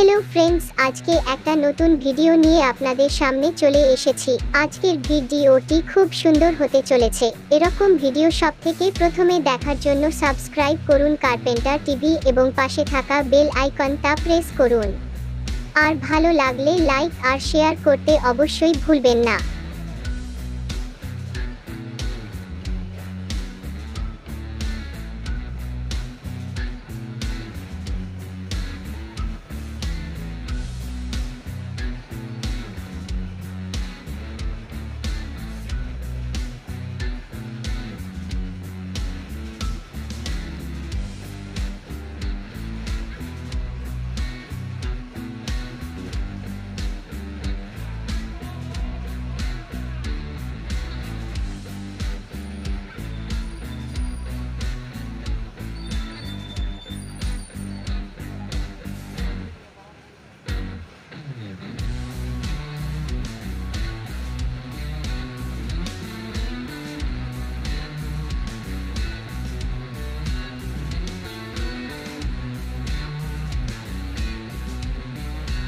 Hello friends, আজকে একটা নতুন ভিডিও নিয়ে আপনাদের সামনে চলে এসেছি। আজকের ভিডিওটি খুব সুন্দর হতে চলেছে। এরকম ভিডিও সবথেকে প্রথমে দেখার জন্য সাবস্ক্রাইব করুন কার্পেন্টার টিভি এবং পাশে থাকা বেল আইকনটা প্রেস করুন। আর ভালো লাগলে লাইক আর শেয়ার করতে অবশ্যই ভুলবেন না।